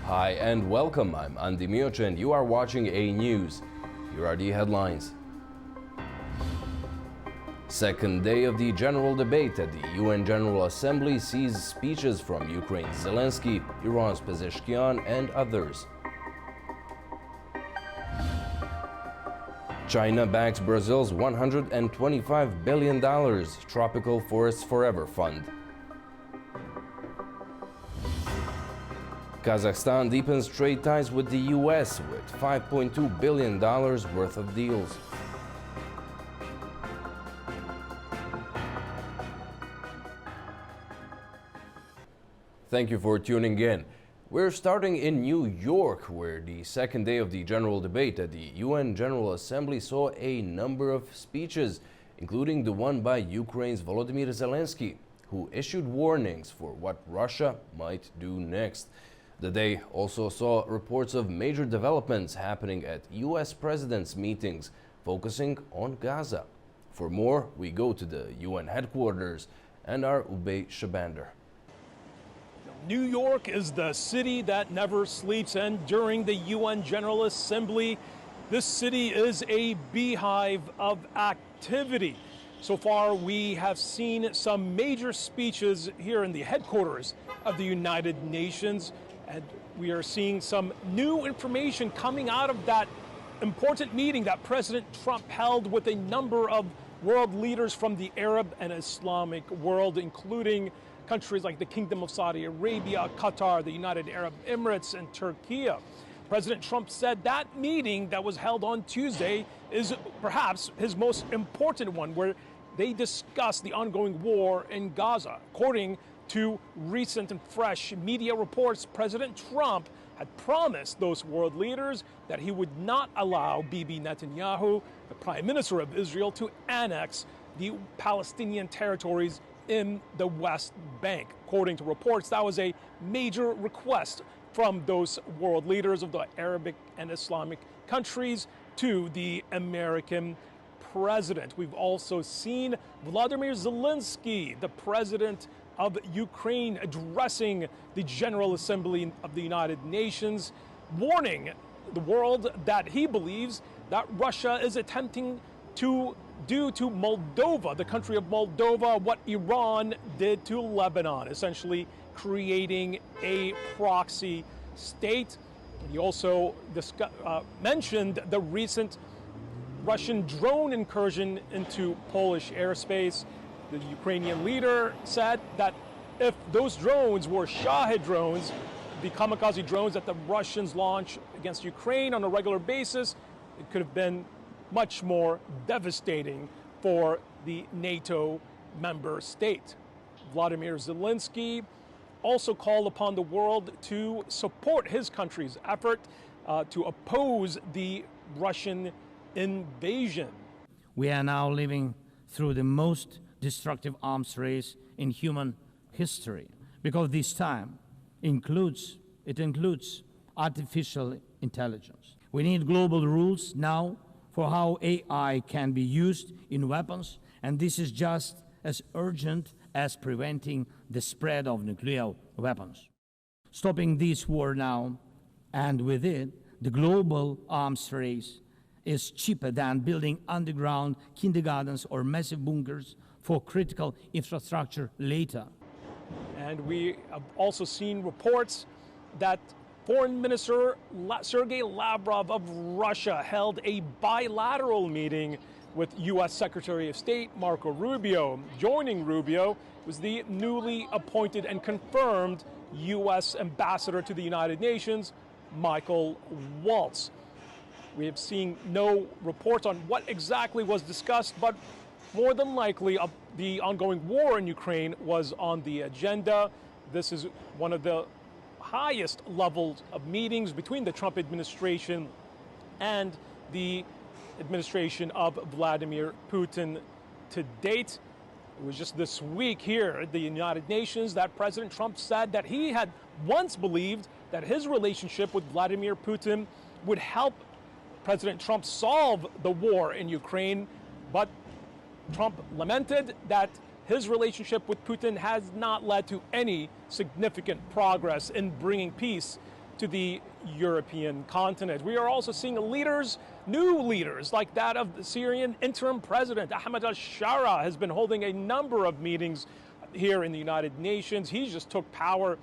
Hi and welcome. I'm Andy Mioch and you are watching A News. Here are the headlines. Second day of the general debate at the UN General Assembly sees speeches from Ukraine's Zelensky, Iran's Pezeshkian and others. China backs Brazil's $125 billion Tropical Forests Forever Fund. Kazakhstan deepens trade ties with the US with $5.2 billion worth of deals. Thank you for tuning in. We're starting in New York, where the second day of the general debate at the UN General Assembly saw a number of speeches, including the one by Ukraine's Volodymyr Zelensky, who issued warnings for what Russia might do next. The day also saw reports of major developments happening at US presidents' meetings, focusing on Gaza. For more, we go to the UN headquarters and our Ubey Shabander. New York is the city that never sleeps, and during the UN General Assembly, this city is a beehive of activity. So far, we have seen some major speeches here in the headquarters of the United Nations, and we are seeing some new information coming out of that important meeting that President Trump held with a number of world leaders from the Arab and Islamic world, including countries like the Kingdom of Saudi Arabia, Qatar, the United Arab Emirates, and Turkey. President Trump said that meeting that was held on Tuesday is perhaps his most important one, where they discussed the ongoing war in Gaza. According to recent and fresh media reports, President Trump had promised those world leaders that he would not allow Bibi Netanyahu, the Prime Minister of Israel, to annex the Palestinian territories in the West Bank. According to reports, that was a major request from those world leaders of the Arabic and Islamic countries to the American president. We've also seen Volodymyr Zelensky, the president of Ukraine, addressing the General Assembly of the United Nations, warning the world that he believes that Russia is attempting to do to Moldova, the country of Moldova, what Iran did to Lebanon, essentially creating a proxy state. He also mentioned the recent Russian drone incursion into Polish airspace. The Ukrainian leader said that if those drones were Shahed drones, the kamikaze drones that the Russians launch against Ukraine on a regular basis, it could have been much more devastating for the NATO member state. Volodymyr Zelensky also called upon the world to support his country's effort to oppose the Russian invasion. We are now living through the most destructive arms race in human history, because this time includes artificial intelligence. We need global rules now for how AI can be used in weapons, and this is just as urgent as preventing the spread of nuclear weapons. Stopping this war now, and with it, the global arms race, is cheaper than building underground kindergartens or massive bunkers for critical infrastructure later. And we have also seen reports that Foreign Minister Sergei Lavrov of Russia held a bilateral meeting with U.S. Secretary of State Marco Rubio. Joining Rubio was the newly appointed and confirmed U.S. Ambassador to the United Nations, Michael Waltz. We have seen no reports on what exactly was discussed, but more than likely the ongoing war in Ukraine was on the agenda. This is one of the highest levels of meetings between the Trump administration and the administration of Vladimir Putin to date. It was just this week here at the United Nations that President Trump said that he had once believed that his relationship with Vladimir Putin would help President Trump solve the war in Ukraine, but Trump lamented that his relationship with Putin has not led to any significant progress in bringing peace to the European continent. We are also seeing new leaders, like that of the Syrian interim president. Ahmed al-Shara has been holding a number of meetings here in the United Nations. He just took power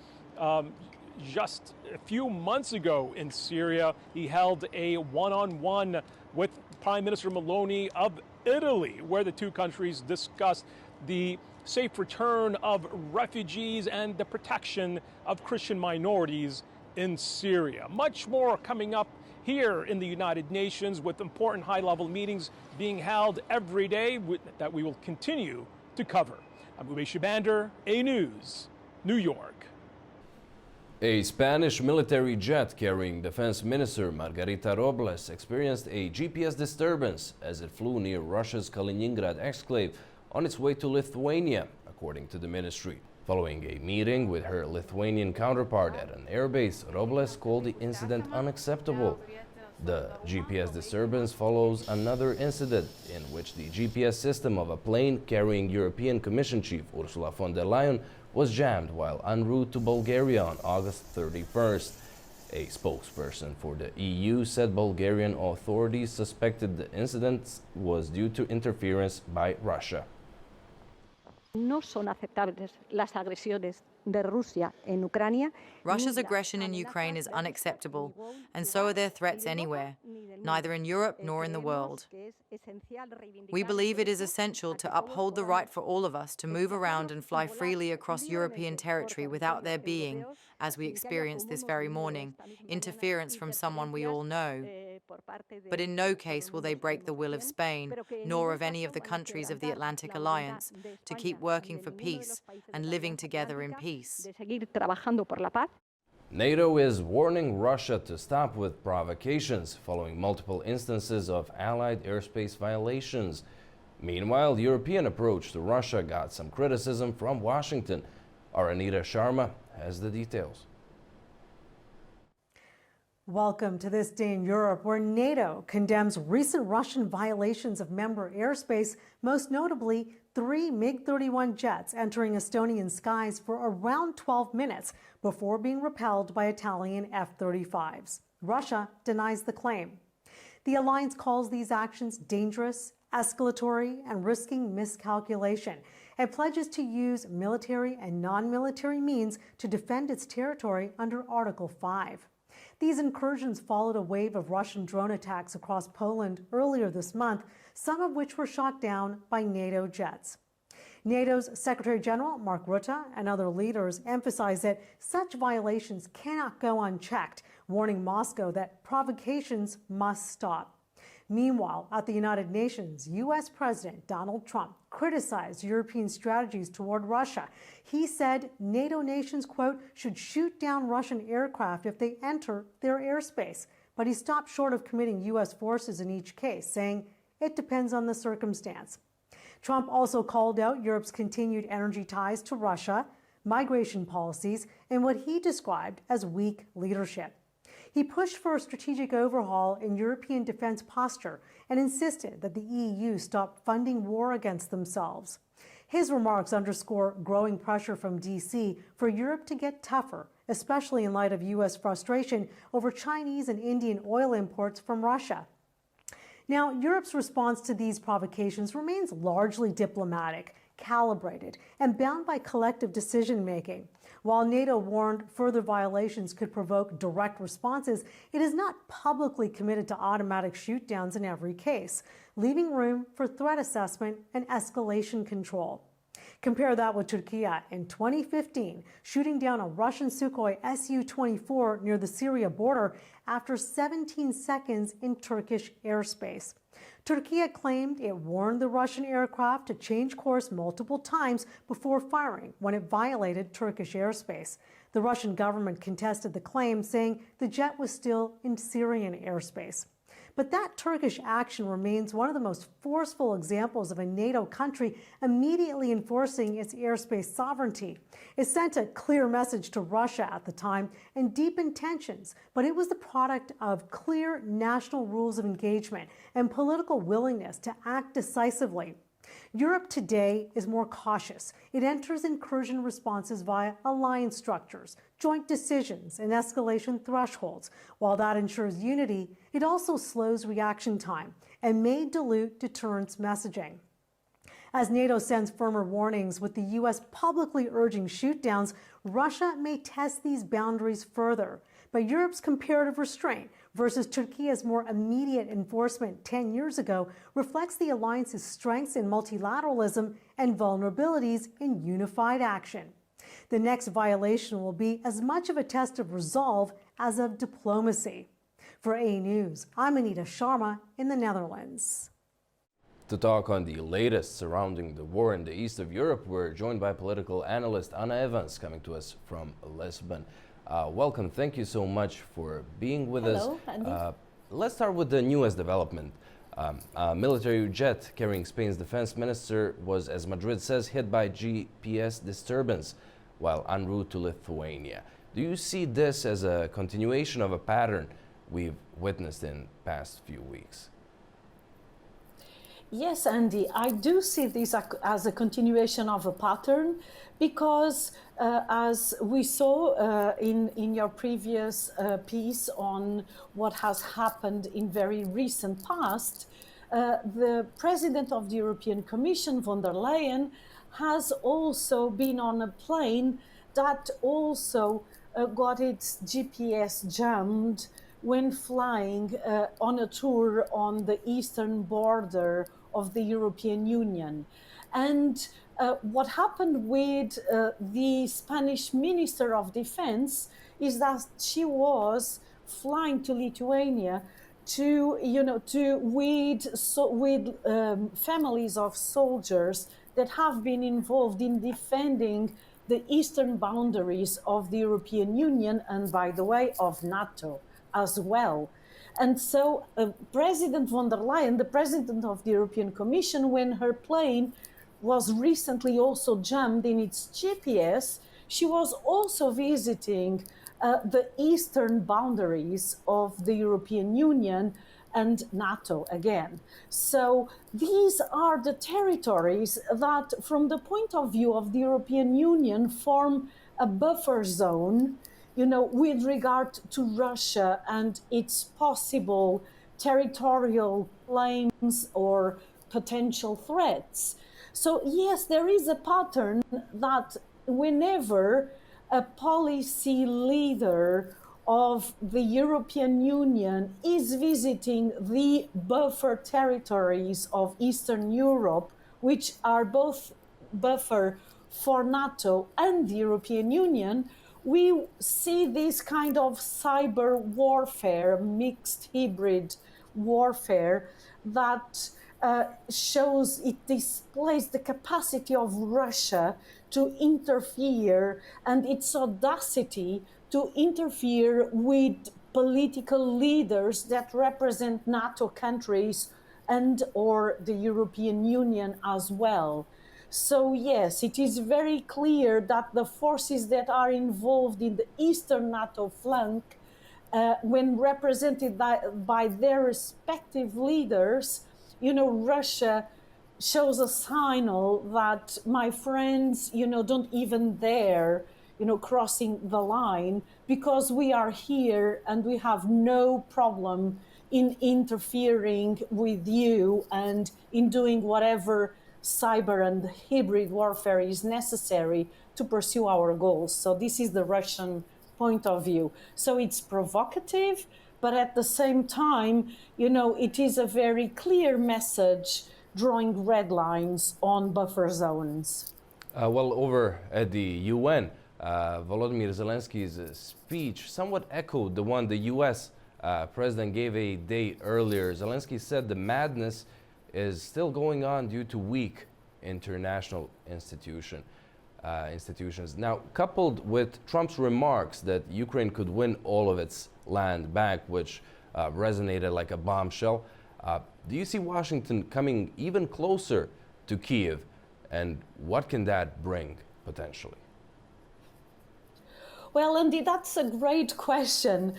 just a few months ago in Syria. He held a one-on-one with Prime Minister Meloni of Italy, where the two countries discussed the safe return of refugees and the protection of Christian minorities in Syria. Much more coming up here in the United Nations, with important high-level meetings being held every day that we will continue to cover. I'm Uwe Shibander, A News, New York. A Spanish military jet carrying Defense Minister Margarita Robles experienced a GPS disturbance as it flew near Russia's Kaliningrad exclave on its way to Lithuania, according to the ministry. Following a meeting with her Lithuanian counterpart at an airbase, Robles called the incident unacceptable. The GPS disturbance follows another incident in which the GPS system of a plane carrying European Commission Chief Ursula von der Leyen was jammed while en route to Bulgaria on August 31st. A spokesperson for the EU said Bulgarian authorities suspected the incident was due to interference by Russia. No son aceptables las agresiones de Rusia en Ucrania. Russia's aggression in Ukraine is unacceptable, and so are their threats anywhere, neither in Europe nor in the world. We believe it is essential to uphold the right for all of us to move around and fly freely across European territory without there being, as we experienced this very morning, interference from someone we all know. But in no case will they break the will of Spain, nor of any of the countries of the Atlantic Alliance, to keep working for peace and living together in peace. NATO is warning Russia to stop with provocations following multiple instances of Allied airspace violations. Meanwhile, the European approach to Russia got some criticism from Washington. Our Anita Sharma has the details. Welcome to This Day in Europe, where NATO condemns recent Russian violations of member airspace, most notably 3 MiG-31 jets entering Estonian skies for around 12 minutes before being repelled by Italian F-35s. Russia denies the claim. The alliance calls these actions dangerous, escalatory, and risking miscalculation, and pledges to use military and non-military means to defend its territory under Article 5. These incursions followed a wave of Russian drone attacks across Poland earlier this month, some of which were shot down by NATO jets. NATO's Secretary General Mark Rutte and other leaders emphasized that such violations cannot go unchecked, warning Moscow that provocations must stop. Meanwhile, at the United Nations, U.S. President Donald Trump criticized European strategies toward Russia. He said NATO nations, quote, should shoot down Russian aircraft if they enter their airspace. But he stopped short of committing U.S. forces in each case, saying it depends on the circumstance. Trump also called out Europe's continued energy ties to Russia, migration policies, and what he described as weak leadership. He pushed for a strategic overhaul in European defense posture and insisted that the EU stop funding war against themselves. His remarks underscore growing pressure from D.C. for Europe to get tougher, especially in light of U.S. frustration over Chinese and Indian oil imports from Russia. Now, Europe's response to these provocations remains largely diplomatic, calibrated, and bound by collective decision-making. While NATO warned further violations could provoke direct responses, it is not publicly committed to automatic shootdowns in every case, leaving room for threat assessment and escalation control. Compare that with Turkey in 2015, shooting down a Russian Sukhoi Su-24 near the Syria border after 17 seconds in Turkish airspace. Turkey claimed it warned the Russian aircraft to change course multiple times before firing when it violated Turkish airspace. The Russian government contested the claim, saying the jet was still in Syrian airspace. But that Turkish action remains one of the most forceful examples of a NATO country immediately enforcing its airspace sovereignty. It sent a clear message to Russia at the time and deepened tensions, but it was the product of clear national rules of engagement and political willingness to act decisively. Europe today is more cautious. It enters incursion responses via alliance structures, joint decisions, and escalation thresholds. While that ensures unity, it also slows reaction time and may dilute deterrence messaging. As NATO sends firmer warnings with the U.S. publicly urging shootdowns, Russia may test these boundaries further. But Europe's comparative restraint versus Turkey's more immediate enforcement 10 years ago reflects the alliance's strengths in multilateralism and vulnerabilities in unified action. The next violation will be as much of a test of resolve as of diplomacy. For A News, I'm Anita Sharma in the Netherlands. To talk on the latest surrounding the war in the east of Europe, we're joined by political analyst Anna Evans, coming to us from Lisbon. Welcome. Thank you so much for being with us. Andy. Let's start with the newest development. A military jet carrying Spain's defense minister was, as Madrid says, hit by GPS disturbance while en route to Lithuania. Do you see this as a continuation of a pattern we've witnessed in past few weeks? Yes, Andy, I do see this as a continuation of a pattern because as we saw in your previous piece on what has happened in very recent past, the President of the European Commission, von der Leyen, has also been on a plane that also got its GPS jammed when flying on a tour on the eastern border of the European Union. And what happened with the Spanish Minister of Defense is that she was flying to Lithuania to, with families of soldiers that have been involved in defending the eastern boundaries of the European Union and, by the way, of NATO as well. And so President von der Leyen, the President of the European Commission, when her plane was recently also jammed in its GPS, she was also visiting the eastern boundaries of the European Union and NATO again. So these are the territories that, from the point of view of the European Union, form a buffer zone, with regard to Russia and its possible territorial claims or potential threats. So yes, there is a pattern that whenever a policy leader of the European Union is visiting the buffer territories of Eastern Europe, which are both buffer for NATO and the European Union, we see this kind of cyber warfare, mixed hybrid warfare that shows, it displays the capacity of Russia to interfere and its audacity to interfere with political leaders that represent NATO countries and or the European Union as well. So yes, it is very clear that the forces that are involved in the Eastern NATO flank, when represented by their respective leaders, Russia shows a signal that, my friends, don't even dare, crossing the line, because we are here and we have no problem in interfering with you and in doing whatever cyber and hybrid warfare is necessary to pursue our goals. So this is the Russian point of view. So it's provocative, but at the same time, it is a very clear message drawing red lines on buffer zones. Well, over at the UN, Volodymyr Zelensky's speech somewhat echoed the one the US president gave a day earlier. Zelensky said the madness is still going on due to weak international institutions. Now, coupled with Trump's remarks that Ukraine could win all of its land back, which resonated like a bombshell, do you see Washington coming even closer to Kyiv, and what can that bring potentially? Well, Andy, that's a great question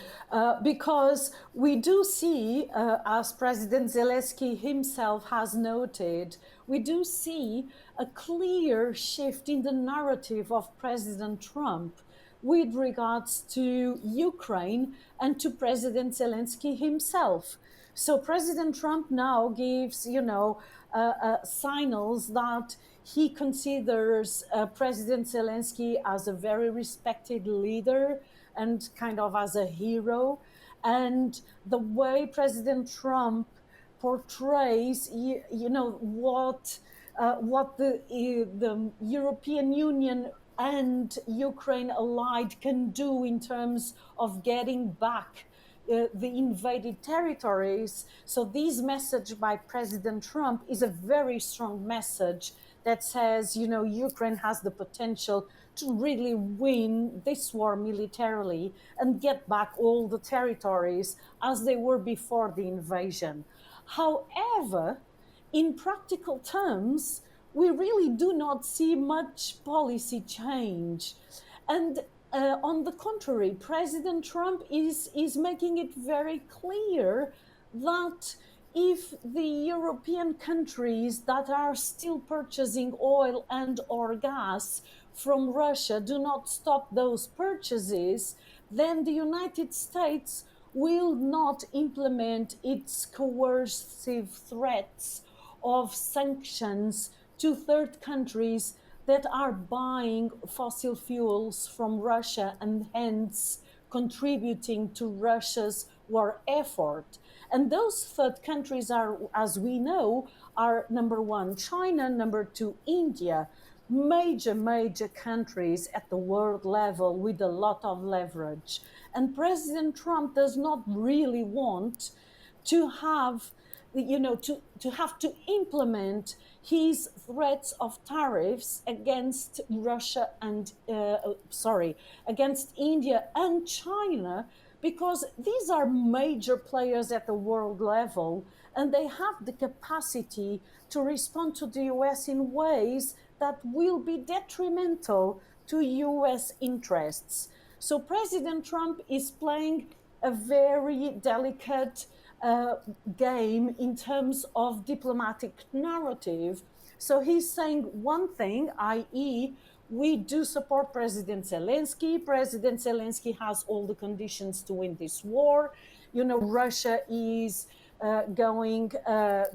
because we do see, as President Zelensky himself has noted, we do see a clear shift in the narrative of President Trump with regards to Ukraine and to President Zelensky himself. So President Trump now gives, signals that he considers President Zelensky as a very respected leader and kind of as a hero. And the way President Trump portrays, what the European Union and Ukraine allied can do in terms of getting back the invaded territories. So this message by President Trump is a very strong message that says, Ukraine has the potential to really win this war militarily and get back all the territories as they were before the invasion. However, in practical terms, we really do not see much policy change. And on the contrary, President Trump is making it very clear that if the European countries that are still purchasing oil and or gas from Russia do not stop those purchases, then the United States will not implement its coercive threats of sanctions to third countries that are buying fossil fuels from Russia and hence contributing to Russia's war effort. And those third countries are, as we know, are number one, China, number two, India, major countries at the world level with a lot of leverage. And President Trump does not really want to have, to have to implement his threats of tariffs against Russia and, against India and China, because these are major players at the world level and they have the capacity to respond to the US in ways that will be detrimental to US interests. So President Trump is playing a very delicate game in terms of diplomatic narrative. So he's saying one thing, i.e., we do support President Zelensky. President Zelensky has all the conditions to win this war. Russia is going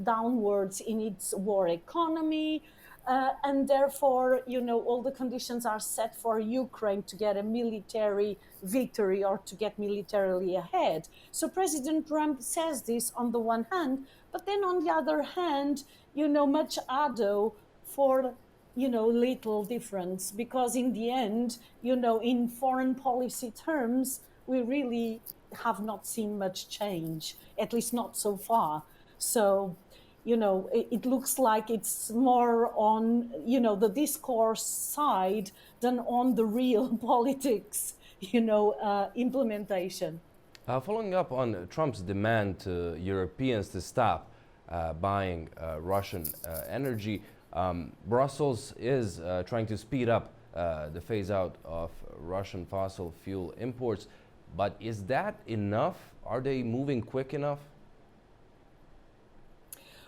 downwards in its war economy. And therefore, all the conditions are set for Ukraine to get a military victory or to get militarily ahead. So President Trump says this on the one hand, but then on the other hand, much ado for, little difference, because in the end, in foreign policy terms, we really have not seen much change, at least not so far. So, it looks like it's more on, the discourse side than on the real politics, implementation. Following up on Trump's demand to Europeans to stop buying Russian energy, Brussels is trying to speed up the phase out of Russian fossil fuel imports. But is that enough? Are they moving quick enough?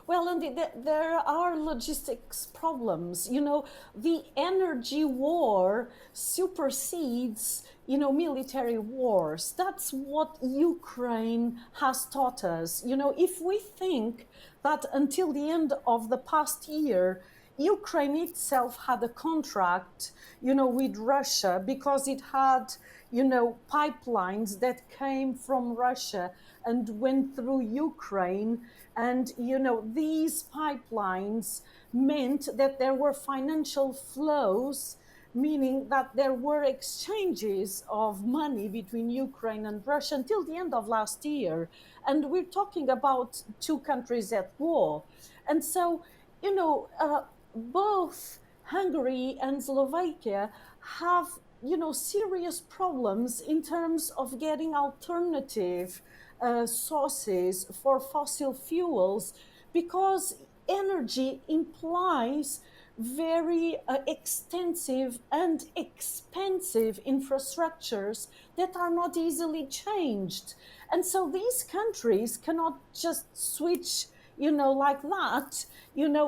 Well, and there are logistics problems. The energy war supersedes, military wars. That's what Ukraine has taught us. If we think that until the end of the past year, Ukraine itself had a contract, with Russia because it had, pipelines that came from Russia and went through Ukraine. And, these pipelines meant that there were financial flows, meaning that there were exchanges of money between Ukraine and Russia until the end of last year. And we're talking about two countries at war. And so, both Hungary and Slovakia have, serious problems in terms of getting alternative sources for fossil fuels, because energy implies very extensive and expensive infrastructures that are not easily changed. And so these countries cannot just switch, like that,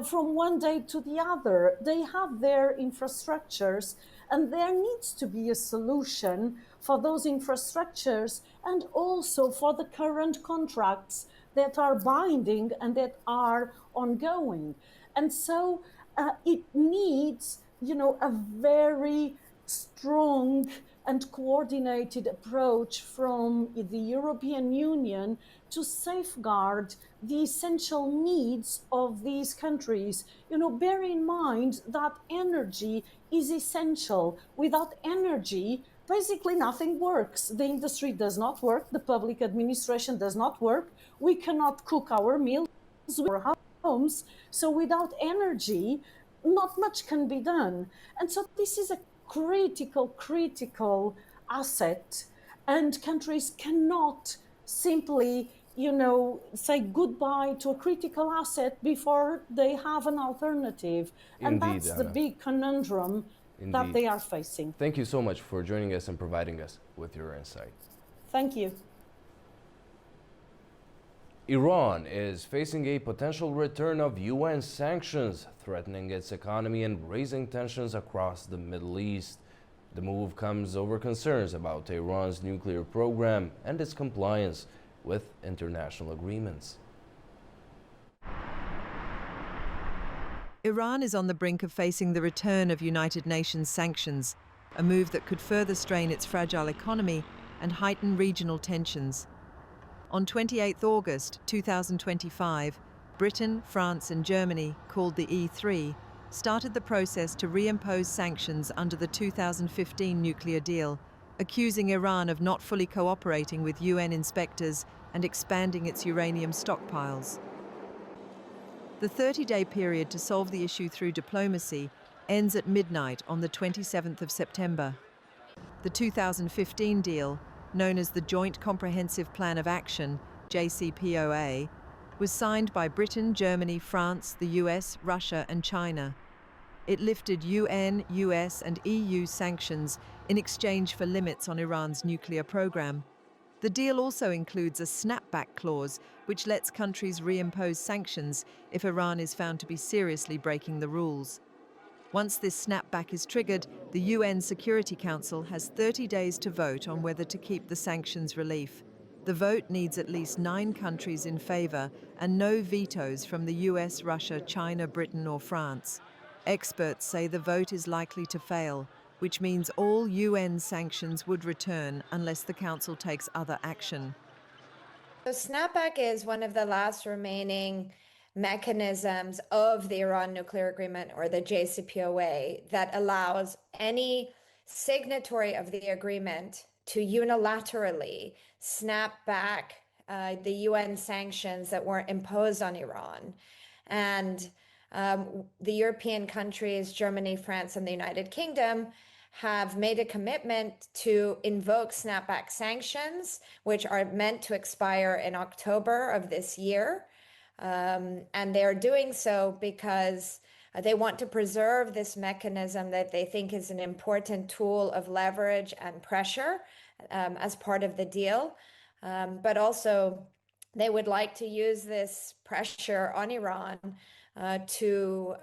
from one day to the other. They have their infrastructures, and there needs to be a solution for those infrastructures and also for the current contracts that are binding and that are ongoing. And so it needs, a very strong and coordinated approach from the European Union to safeguard the essential needs of these countries. Bear in mind that energy is essential. Without energy, basically nothing works. The industry does not work, the public administration does not work, we cannot cook our meals in our homes. So without energy, not much can be done. And so this is a critical asset, and countries cannot simply, say goodbye to a critical asset before they have an alternative. And Indeed, that's the Anna. big conundrum that Indeed. they are facing. Thank you so much for joining us and providing us with your insight. Thank you. Iran is facing a potential return of UN sanctions, threatening its economy and raising tensions across the Middle East. The move comes over concerns about Iran's nuclear program and its compliance with international agreements. Iran is on the brink of facing the return of United Nations sanctions, a move that could further strain its fragile economy and heighten regional tensions. On 28 August 2025, Britain, France and Germany, called the E3, started the process to reimpose sanctions under the 2015 nuclear deal, accusing Iran of not fully cooperating with UN inspectors and expanding its uranium stockpiles. The 30-day period to solve the issue through diplomacy ends at midnight on the 27th of September. The 2015 deal, known as the Joint Comprehensive Plan of Action, JCPOA, was signed by Britain, Germany, France, the US, Russia and China. It lifted UN, US and EU sanctions in exchange for limits on Iran's nuclear program. The deal also includes a snapback clause, which lets countries reimpose sanctions if Iran is found to be seriously breaking the rules. Once this snapback is triggered, the UN Security Council has 30 days to vote on whether to keep the sanctions relief. The vote needs at least 9 countries in favor and no vetoes from the US, Russia, China, Britain or France. Experts say the vote is likely to fail, which means all UN sanctions would return unless the Council takes other action. So snapback is one of the last remaining mechanisms of the Iran nuclear agreement, or the JCPOA, that allows any signatory of the agreement to unilaterally snap back the UN sanctions that were imposed on Iran. And the European countries, Germany, France, and the United Kingdom, have made a commitment to invoke snapback sanctions, which are meant to expire in October of this year. And they're doing so because they want to preserve this mechanism that they think is an important tool of leverage and pressure as part of the deal. But also, they would like to use this pressure on Iran to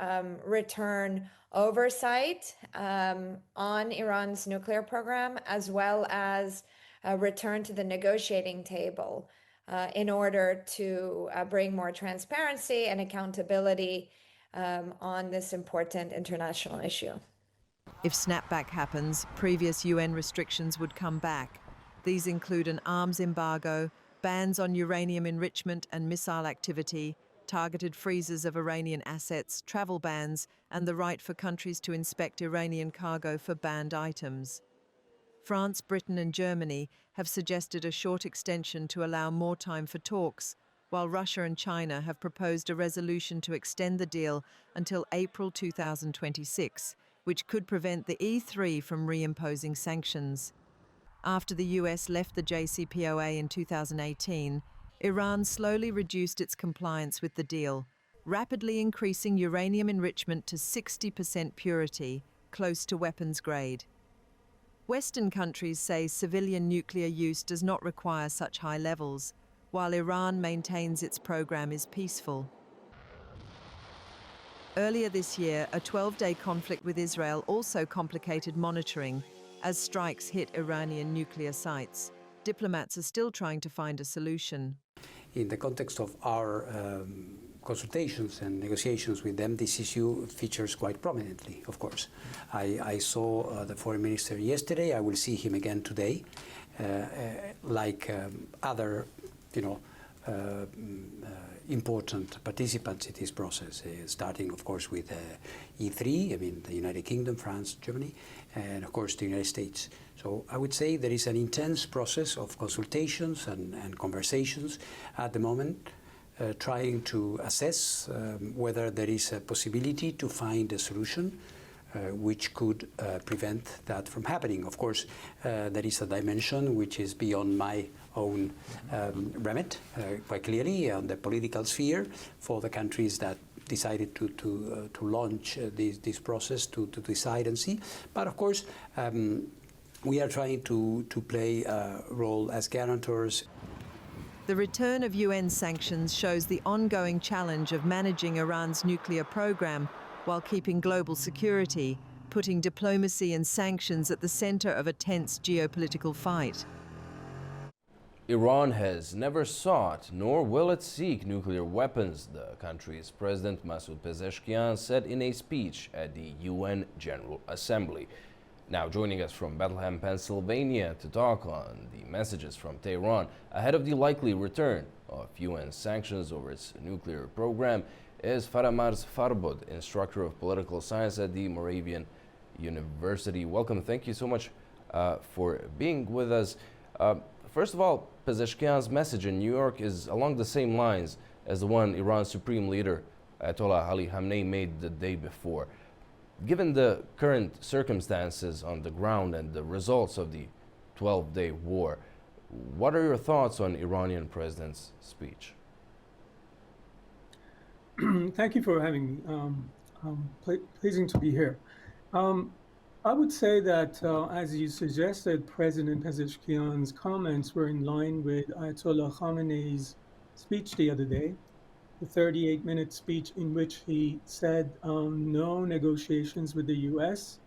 return oversight on Iran's nuclear program, as well as return to the negotiating table in order to bring more transparency and accountability on this important international issue. If snapback happens, previous UN restrictions would come back. These include an arms embargo, bans on uranium enrichment and missile activity, targeted freezes of Iranian assets, travel bans, and the right for countries to inspect Iranian cargo for banned items. France, Britain and Germany have suggested a short extension to allow more time for talks, while Russia and China have proposed a resolution to extend the deal until April 2026, which could prevent the E3 from reimposing sanctions. After the US left the JCPOA in 2018, Iran slowly reduced its compliance with the deal. rapidly increasing uranium enrichment to 60% purity, close to weapons grade. Western countries say civilian nuclear use does not require such high levels, while Iran maintains its program is peaceful. Earlier this year, a 12-day conflict with Israel also complicated monitoring as strikes hit Iranian nuclear sites. Diplomats are still trying to find a solution. In the context of our consultations and negotiations with them, this issue features quite prominently, of course. I saw the foreign minister yesterday. I will see him again today. Like other, important participants in this process, starting, of course, with E3, I mean, the United Kingdom, France, Germany, and, of course, the United States. So I would say there is an intense process of consultations and conversations at the moment, trying to assess whether there is a possibility to find a solution which could prevent that from happening. Of course, there is a dimension which is beyond my own remit, quite clearly, on the political sphere for the countries that decided to launch this process, to decide and see. But of course, we are trying to play a role as guarantors. The return of UN sanctions shows the ongoing challenge of managing Iran's nuclear program while keeping global security, putting diplomacy and sanctions at the center of a tense geopolitical fight. Iran has never sought, nor will it seek, nuclear weapons, the country's President Masoud Pezeshkian said in a speech at the UN General Assembly. Now joining us from Bethlehem, Pennsylvania to talk on the messages from Tehran ahead of the likely return of UN sanctions over its nuclear program is Faramarz Farbod, instructor of political science at the Moravian University. Welcome. Thank you so much for being with us. First of all, Pezeshkian's message in New York is along the same lines as the one Iran's supreme leader, Ayatollah Ali Khamenei, made the day before. Given the current circumstances on the ground and the results of the 12-day war, what are your thoughts on Iranian president's speech? Thank you for having me. Pleasing to be here. I would say that, as you suggested, President Pezeshkian's comments were in line with Ayatollah Khamenei's speech the other day, the 38-minute speech in which he said no negotiations with the U.S.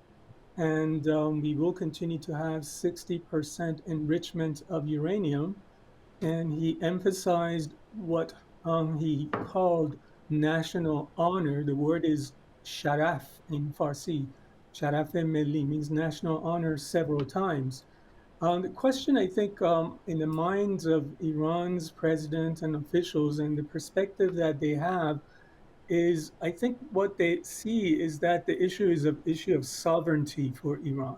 and we will continue to have 60% enrichment of uranium. And he emphasized what he called national honor. The word is sharaf in Farsi. Sharaf-e milli means national honor several times. The question, I think, in the minds of Iran's president and officials and the perspective that they have is, I think what they see is that the issue is an issue of sovereignty for Iran.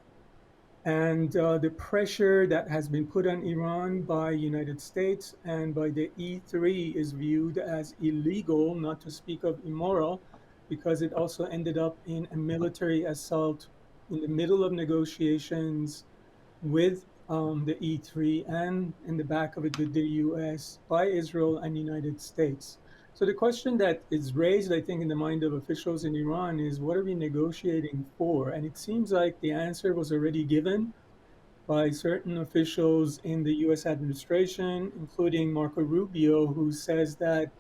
And the pressure that has been put on Iran by United States and by the E3 is viewed as illegal, not to speak of immoral, because it also ended up in a military assault in the middle of negotiations with the E3 and in the back of it with the US by Israel and United States. So the question that is raised, I think, in the mind of officials in Iran is, what are we negotiating for? And it seems like the answer was already given by certain officials in the US administration, including Marco Rubio, who says that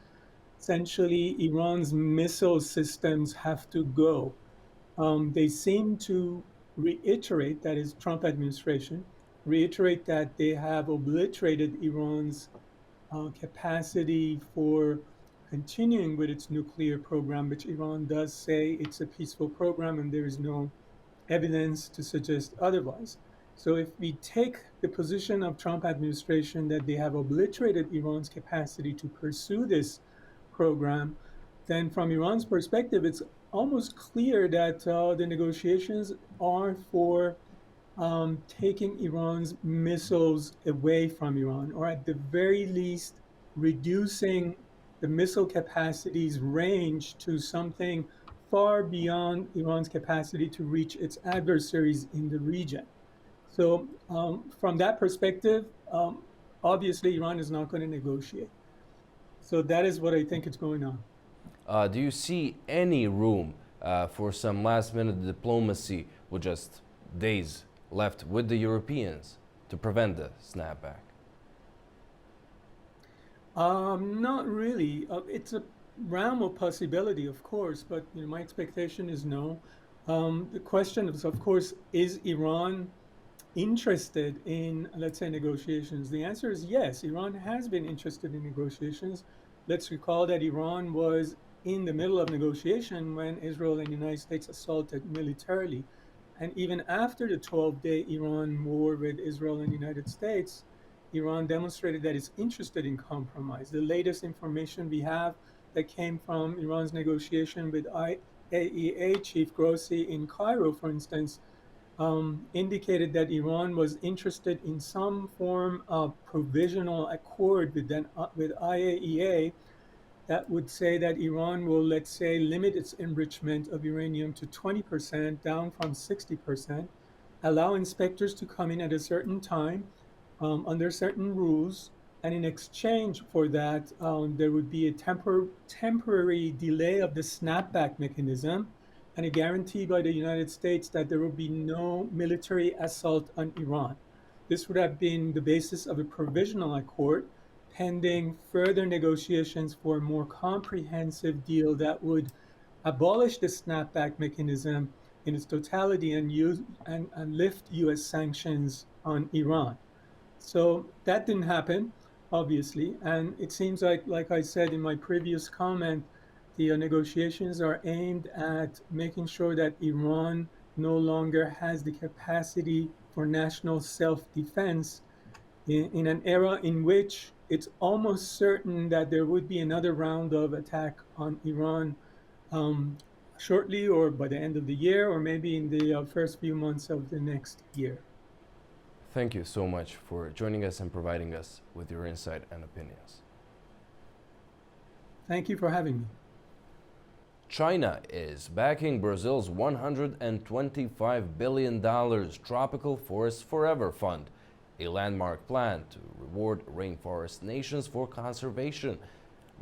essentially Iran's missile systems have to go. They seem to reiterate, that is Trump administration, reiterate that they have obliterated Iran's capacity for continuing with its nuclear program, which Iran does say it's a peaceful program and there is no evidence to suggest otherwise. So if we take the position of Trump administration that they have obliterated Iran's capacity to pursue this program, then from Iran's perspective, it's almost clear that the negotiations are for taking Iran's missiles away from Iran, or at the very least reducing the missile capacity's range to something far beyond Iran's capacity to reach its adversaries in the region. So from that perspective, obviously Iran is not going to negotiate. So that is what I think is going on. Do you see any room for some last-minute diplomacy with just days left with the Europeans to prevent the snapback? Not really. It's a realm of possibility, of course, but my expectation is no. The question is, of course, is Iran interested in, let's say, negotiations? The answer is yes. Iran has been interested in negotiations. Let's recall that Iran was in the middle of negotiation when Israel and the United States assaulted militarily. And even after the 12-day Iran war with Israel and the United States, Iran demonstrated that it's interested in compromise. The latest information we have that came from Iran's negotiation with IAEA Chief Grossi in Cairo, for instance, indicated that Iran was interested in some form of provisional accord with IAEA that would say that Iran will, let's say, limit its enrichment of uranium to 20%, down from 60%, allow inspectors to come in at a certain time under certain rules, and in exchange for that, there would be a temporary delay of the snapback mechanism and a guarantee by the United States that there will be no military assault on Iran. This would have been the basis of a provisional accord pending further negotiations for a more comprehensive deal that would abolish the snapback mechanism in its totality and lift US sanctions on Iran. So that didn't happen, obviously, and it seems like I said in my previous comment, the negotiations are aimed at making sure that Iran no longer has the capacity for national self-defense in an era in which it's almost certain that there would be another round of attack on Iran shortly, or by the end of the year, or maybe in the first few months of the next year. Thank you so much for joining us and providing us with your insight and opinions. Thank you for having me. China is backing Brazil's $125 billion Tropical Forests Forever Fund, a landmark plan to reward rainforest nations for conservation.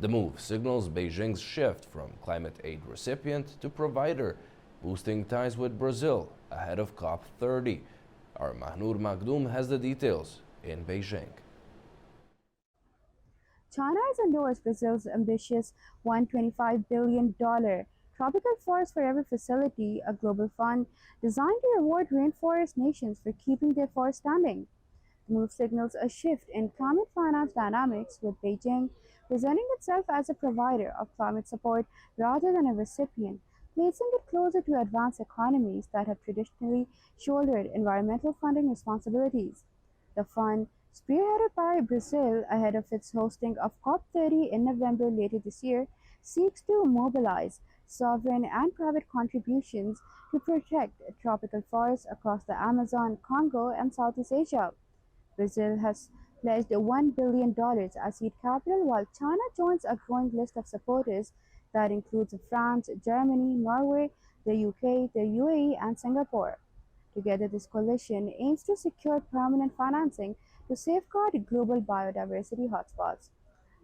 The move signals Beijing's shift from climate aid recipient to provider, boosting ties with Brazil ahead of COP30. Our Mahnur Makhdoom has the details in Beijing. China has endorsed Brazil's ambitious $125 billion Tropical Forest Forever facility, a global fund designed to reward rainforest nations for keeping their forests standing. The move signals a shift in climate finance dynamics, with Beijing presenting itself as a provider of climate support rather than a recipient, placing it closer to advanced economies that have traditionally shouldered environmental funding responsibilities. The fund, spearheaded by Brazil ahead of its hosting of COP30 in November later this year, seeks to mobilize sovereign and private contributions to protect tropical forests across the Amazon, Congo, and Southeast Asia. Brazil has pledged $1 billion as seed capital, while China joins a growing list of supporters that includes France, Germany, Norway, the UK, the UAE, and Singapore. Together, this coalition aims to secure permanent financing to safeguard global biodiversity hotspots.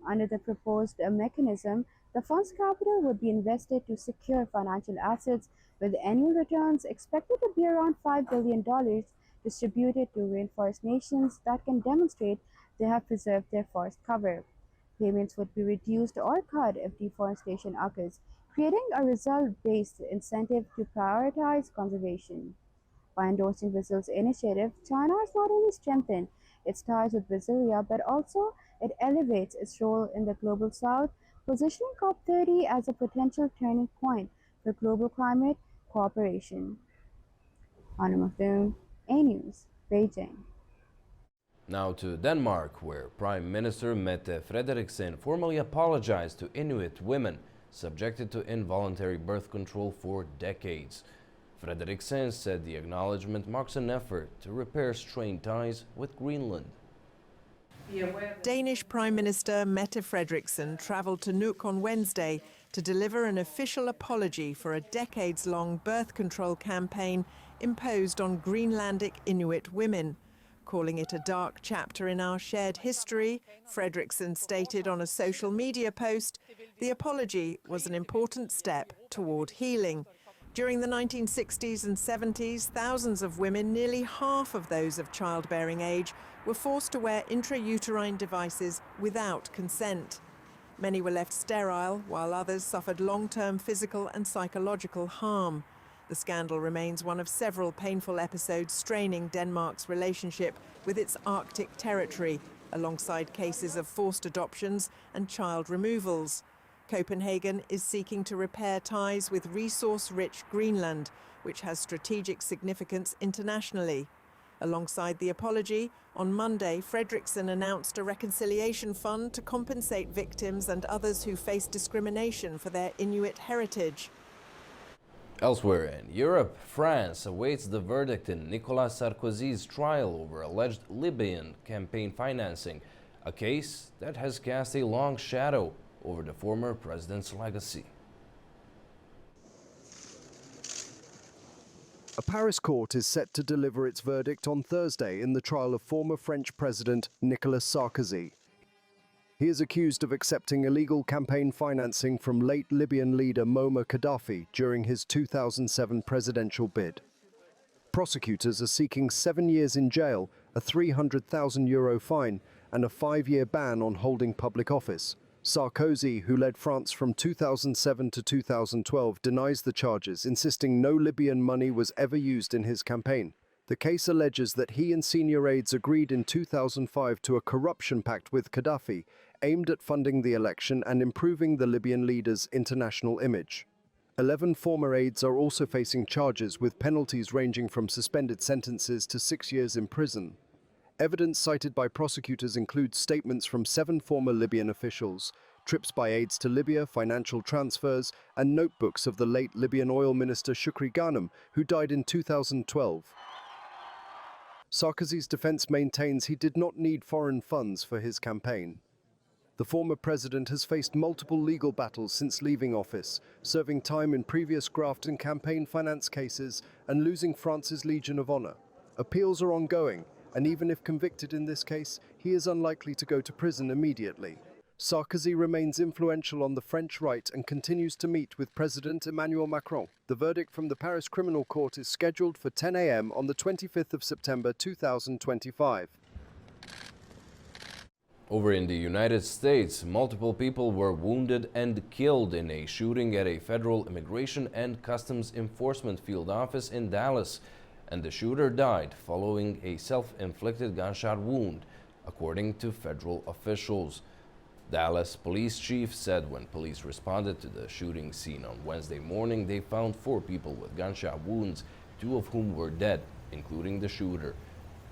Under the proposed mechanism, the fund's capital would be invested to secure financial assets, with annual returns expected to be around $5 billion, distributed to rainforest nations that can demonstrate they have preserved their forest cover. Payments would be reduced or cut if deforestation occurs, creating a result-based incentive to prioritize conservation. By endorsing Brazil's initiative, China has not only strengthened its ties with Brasilia, but also it elevates its role in the global south, positioning COP30 as a potential turning point for global climate cooperation. Mahnur Makhdoom, A News, Beijing. Now to Denmark, where Prime Minister Mette Frederiksen formally apologized to Inuit women subjected to involuntary birth control for decades. Frederiksen said the acknowledgement marks an effort to repair strained ties with Greenland. Danish Prime Minister Mette Frederiksen travelled to Nuuk on Wednesday to deliver an official apology for a decades-long birth control campaign imposed on Greenlandic Inuit women. Calling it a dark chapter in our shared history, Fredrickson stated on a social media post, the apology was an important step toward healing. During the 1960s and 70s, thousands of women, nearly half of those of childbearing age, were forced to wear intrauterine devices without consent. Many were left sterile, while others suffered long-term physical and psychological harm. The scandal remains one of several painful episodes straining Denmark's relationship with its Arctic territory, alongside cases of forced adoptions and child removals. Copenhagen is seeking to repair ties with resource-rich Greenland, which has strategic significance internationally. Alongside the apology, on Monday, Fredrickson announced a reconciliation fund to compensate victims and others who face discrimination for their Inuit heritage. Elsewhere in Europe, France awaits the verdict in Nicolas Sarkozy's trial over alleged Libyan campaign financing, a case that has cast a long shadow over the former president's legacy. A Paris court is set to deliver its verdict on Thursday in the trial of former French President Nicolas Sarkozy. He is accused of accepting illegal campaign financing from late Libyan leader Muammar Gaddafi during his 2007 presidential bid. Prosecutors are seeking 7 years in jail, a €300,000 fine, and a 5-year ban on holding public office. Sarkozy, who led France from 2007 to 2012, denies the charges, insisting no Libyan money was ever used in his campaign. The case alleges that he and senior aides agreed in 2005 to a corruption pact with Gaddafi, aimed at funding the election and improving the Libyan leader's international image. 11 former aides are also facing charges, with penalties ranging from suspended sentences to 6 years in prison. Evidence cited by prosecutors includes statements from 7 former Libyan officials, trips by aides to Libya, financial transfers, and notebooks of the late Libyan oil minister Shukri Ghanem, who died in 2012. Sarkozy's defense maintains he did not need foreign funds for his campaign. The former president has faced multiple legal battles since leaving office, serving time in previous graft and campaign finance cases and losing France's Legion of Honor. Appeals are ongoing, and even if convicted in this case, he is unlikely to go to prison immediately. Sarkozy remains influential on the French right and continues to meet with President Emmanuel Macron. The verdict from the Paris Criminal Court is scheduled for 10 a.m. on the 25th of September 2025. Over in the United States, multiple people were wounded and killed in a shooting at a federal immigration and customs enforcement field office in Dallas, and the shooter died following a self-inflicted gunshot wound, according to federal officials. Dallas police chief said when police responded to the shooting scene on Wednesday morning, they found 4 people with gunshot wounds, 2 of whom were dead, including the shooter.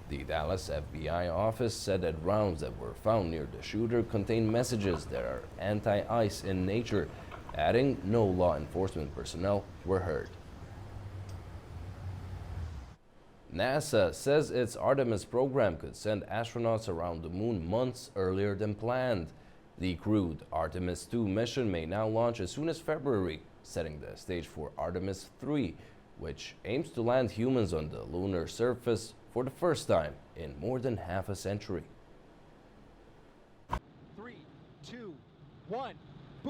The Dallas FBI office said that rounds that were found near the shooter contained messages that are anti-ICE in nature, adding no law enforcement personnel were hurt. NASA says its Artemis program could send astronauts around the moon months earlier than planned. The crewed Artemis 2 mission may now launch as soon as February, setting the stage for Artemis 3, which aims to land humans on the lunar surface for the first time in more than half a century. 3, 2, 1.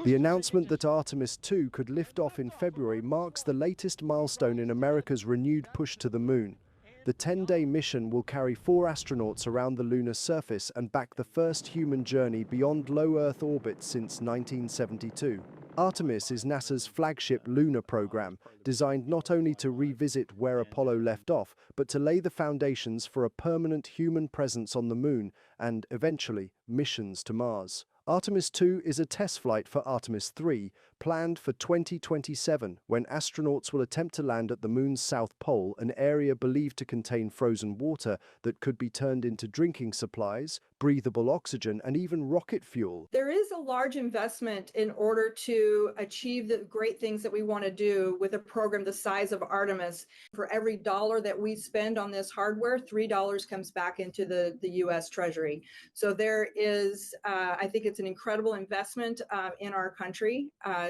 The announcement that Artemis 2 could lift off in February marks the latest milestone in America's renewed push to the moon. The 10-day mission will carry 4 astronauts around the lunar surface and back the first human journey beyond low Earth orbit since 1972. Artemis is NASA's flagship lunar program, designed not only to revisit where Apollo left off, but to lay the foundations for a permanent human presence on the moon and, eventually, missions to Mars. Artemis 2 is a test flight for Artemis 3, planned for 2027, when astronauts will attempt to land at the moon's south pole, an area believed to contain frozen water that could be turned into drinking supplies, breathable oxygen, and even rocket fuel. There is a large investment in order to achieve the great things that we want to do with a program the size of Artemis. For every dollar that we spend on this hardware, $3 comes back into the U.S. Treasury. So there is, I think it's an incredible investment in our country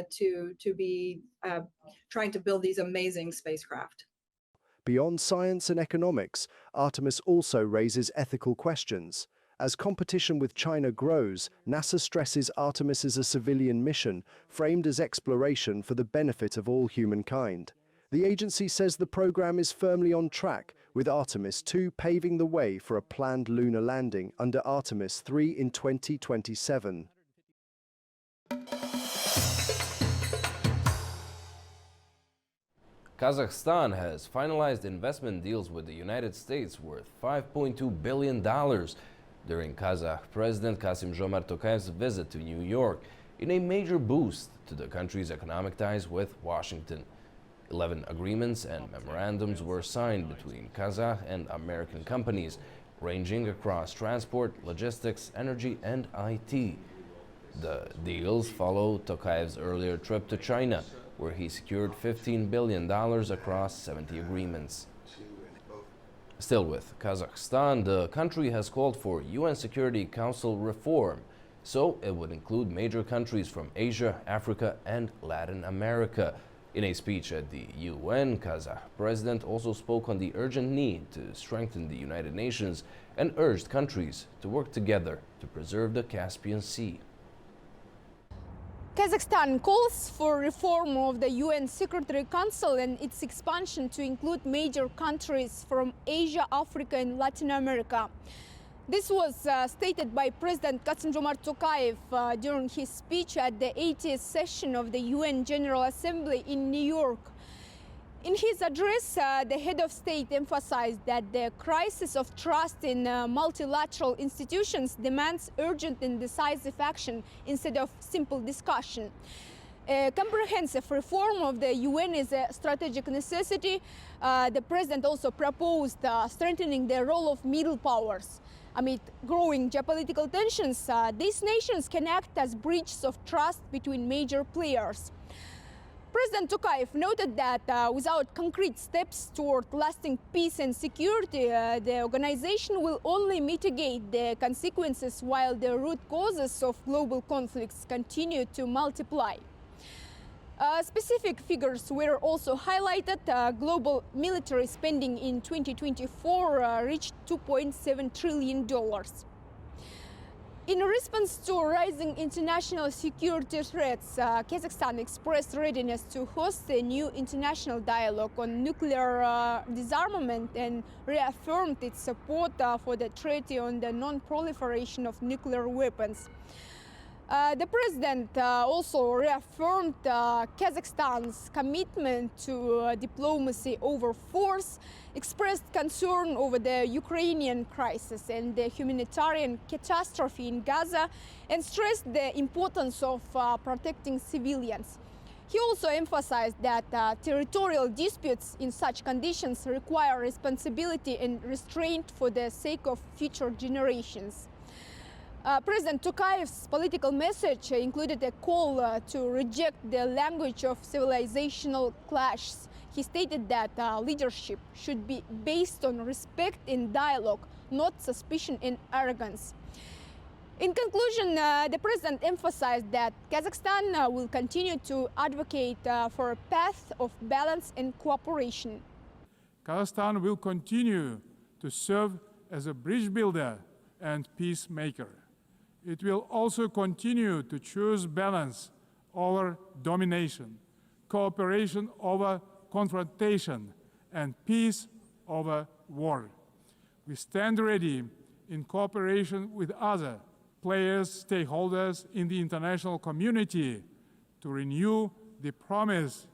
to be trying to build these amazing spacecraft. Beyond science and economics, Artemis also raises ethical questions. As competition with China grows, NASA stresses Artemis is a civilian mission framed as exploration for the benefit of all humankind. The agency says the program is firmly on track, with Artemis 2 paving the way for a planned lunar landing under Artemis 3 in 2027. Kazakhstan has finalized investment deals with the United States worth $5.2 billion during Kazakh President Kassym-Jomart Tokayev's visit to New York, in a major boost to the country's economic ties with Washington. 11 agreements and memorandums were signed between Kazakh and American companies, ranging across transport, logistics, energy, and IT. The deals follow Tokayev's earlier trip to China, where he secured $15 billion across 70 agreements. Still with Kazakhstan, the country has called for UN Security Council reform, so it would include major countries from Asia, Africa, and Latin America. In a speech at the UN, Kazakh president also spoke on the urgent need to strengthen the United Nations and urged countries to work together to preserve the Caspian Sea. Kazakhstan calls for reform of the UN Security Council and its expansion to include major countries from Asia, Africa, and Latin America. This was stated by President Kassym-Jomart Tokayev during his speech at the 80th session of the UN General Assembly in New York. In his address, the head of state emphasized that the crisis of trust in multilateral institutions demands urgent and decisive action instead of simple discussion. A comprehensive reform of the UN is a strategic necessity. The president also proposed strengthening the role of middle powers. Amid growing geopolitical tensions, these nations can act as bridges of trust between major players. President Tokayev noted that without concrete steps toward lasting peace and security, the organization will only mitigate the consequences while the root causes of global conflicts continue to multiply. Specific figures were also highlighted. Global military spending in 2024 reached $2.7 trillion. In response to rising international security threats, Kazakhstan expressed readiness to host a new international dialogue on nuclear disarmament and reaffirmed its support for the Treaty on the Non-Proliferation of Nuclear Weapons. The president also reaffirmed Kazakhstan's commitment to diplomacy over force, expressed concern over the Ukrainian crisis and the humanitarian catastrophe in Gaza, and stressed the importance of protecting civilians. He also emphasized that territorial disputes in such conditions require responsibility and restraint for the sake of future generations. President Tokayev's political message included a call to reject the language of civilizational clashes. He stated that leadership should be based on respect and dialogue, not suspicion and arrogance. In conclusion, the president emphasized that Kazakhstan will continue to advocate for a path of balance and cooperation. Kazakhstan will continue to serve as a bridge builder and peacemaker. It will also continue to choose balance over domination, cooperation over confrontation, and peace over war. We stand ready in cooperation with other players, stakeholders in the international community to renew the promise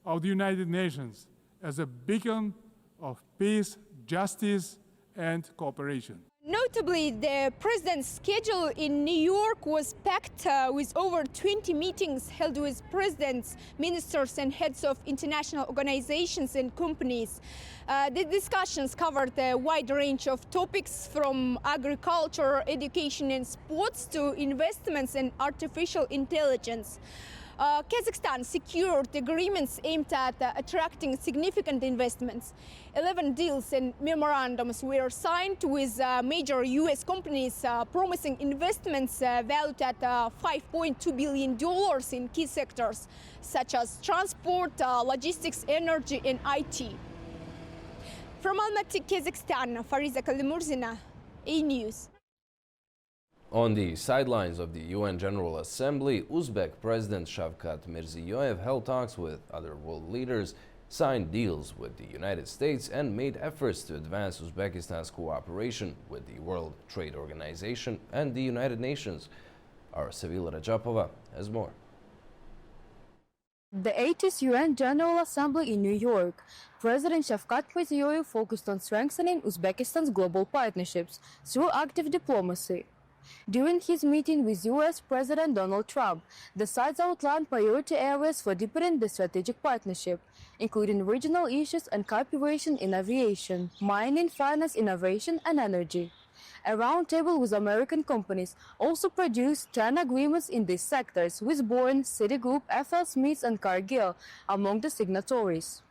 of the United Nations as a beacon of peace, justice, and cooperation. Notably, the president's schedule in New York was packed with over 20 meetings held with presidents, ministers, and heads of international organizations and companies. The discussions covered a wide range of topics from agriculture, education, and sports to investments and artificial intelligence. Kazakhstan secured agreements aimed at attracting significant investments. 11 deals and memorandums were signed with major U.S. companies promising investments valued at $5.2 billion in key sectors such as transport, logistics, energy, and IT. From Almaty, Kazakhstan, Fariza Kalimurzina, A News. On the sidelines of the UN General Assembly, Uzbek President Shavkat Mirziyoyev held talks with other world leaders, signed deals with the United States, and made efforts to advance Uzbekistan's cooperation with the World Trade Organization and the United Nations. Our Sevilla Rajapova has more. The 80th UN General Assembly in New York, President Shavkat Mirziyoyev focused on strengthening Uzbekistan's global partnerships through active diplomacy. During his meeting with US President Donald Trump, the sides outlined priority areas for deepening the strategic partnership, including regional issues and cooperation in aviation, mining, finance, innovation, and energy. A roundtable with American companies also produced 10 agreements in these sectors with Boeing, Citigroup, FL Smith, and Cargill among the signatories.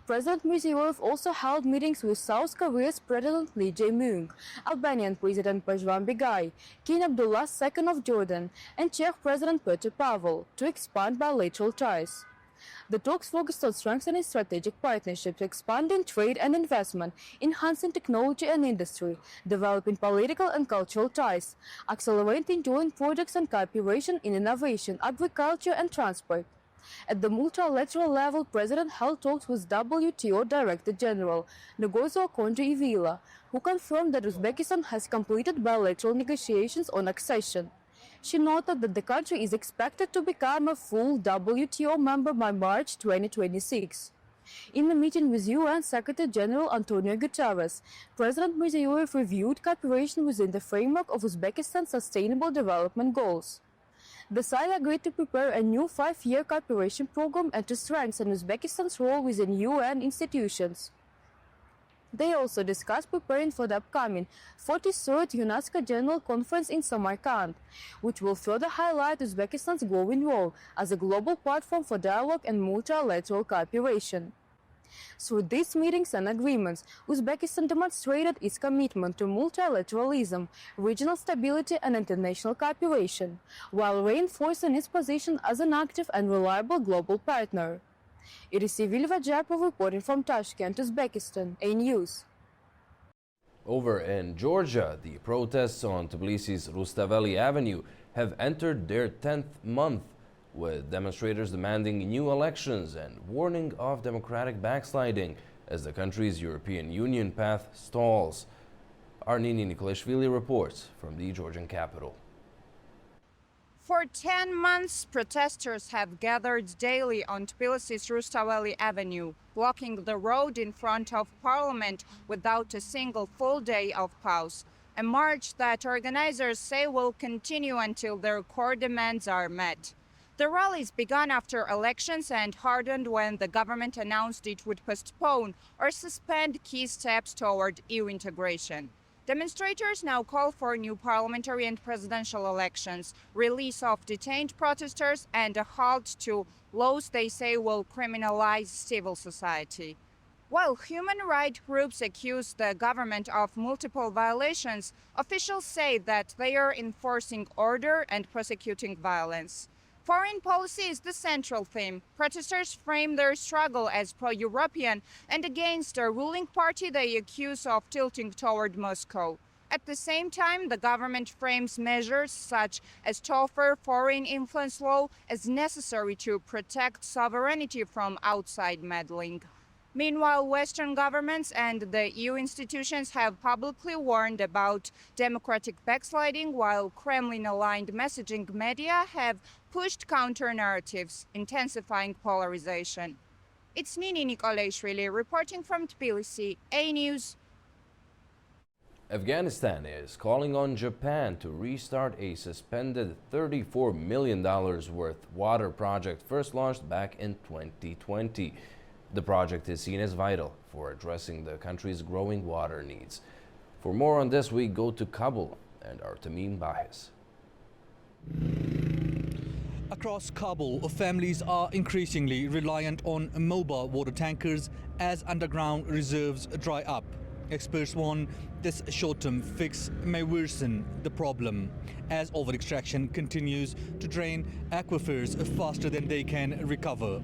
President Mirziyoyev also held meetings with South Korea's President Lee Jae-myung, Albanian President Pejman Begai, King Abdullah II of Jordan, and Czech President Petr Pavel to expand bilateral ties. The talks focused on strengthening strategic partnerships, expanding trade and investment, enhancing technology and industry, developing political and cultural ties, accelerating joint projects and cooperation in innovation, agriculture, and transport. At the multilateral level, President held talks with WTO Director General Ngozi Okonjo-Iweala, who confirmed that Uzbekistan has completed bilateral negotiations on accession. She noted that the country is expected to become a full WTO member by March 2026. In a meeting with UN Secretary General Antonio Guterres, President Mirziyoyev reviewed cooperation within the framework of Uzbekistan's Sustainable Development Goals. The side agreed to prepare a new 5-year cooperation program and to strengthen Uzbekistan's role within UN institutions. They also discussed preparing for the upcoming 43rd UNESCO General Conference in Samarkand, which will further highlight Uzbekistan's growing role as a global platform for dialogue and multilateral cooperation. Through these meetings and agreements, Uzbekistan demonstrated its commitment to multilateralism, regional stability, and international cooperation, while reinforcing its position as an active and reliable global partner. It is Sevilla Rajapova reporting from Tashkent, Uzbekistan, A News. Over in Georgia, the protests on Tbilisi's Rustaveli Avenue have entered their 10th month, with demonstrators demanding new elections and warning of democratic backsliding as the country's European Union path stalls. Arnini Nikolashvili reports from the Georgian capital. For 10 months, protesters have gathered daily on Tbilisi's Rustaveli Avenue, blocking the road in front of parliament without a single full day of pause. A march that organizers say will continue until their core demands are met. The rallies began after elections and hardened when the government announced it would postpone or suspend key steps toward EU integration. Demonstrators now call for new parliamentary and presidential elections, release of detained protesters, and a halt to laws they say will criminalize civil society. While human rights groups accuse the government of multiple violations, officials say that they are enforcing order and prosecuting violence. Foreign policy is the central theme. Protesters frame their struggle as pro-European and against a ruling party they accuse of tilting toward Moscow. At the same time, the government frames measures such as tougher foreign influence law as necessary to protect sovereignty from outside meddling. Meanwhile, Western governments and the EU institutions have publicly warned about democratic backsliding, while Kremlin-aligned messaging media have pushed counter-narratives, intensifying polarization. It's Nini Nikolashvili reporting from Tbilisi, A News. Afghanistan is calling on Japan to restart a suspended $34 million worth water project first launched back in 2020. The project is seen as vital for addressing the country's growing water needs. For more on this, we go to Kabul and our Tamim Bahis. Across Kabul, families are increasingly reliant on mobile water tankers as underground reserves dry up. Experts warn this short-term fix may worsen the problem as over-extraction continues to drain aquifers faster than they can recover.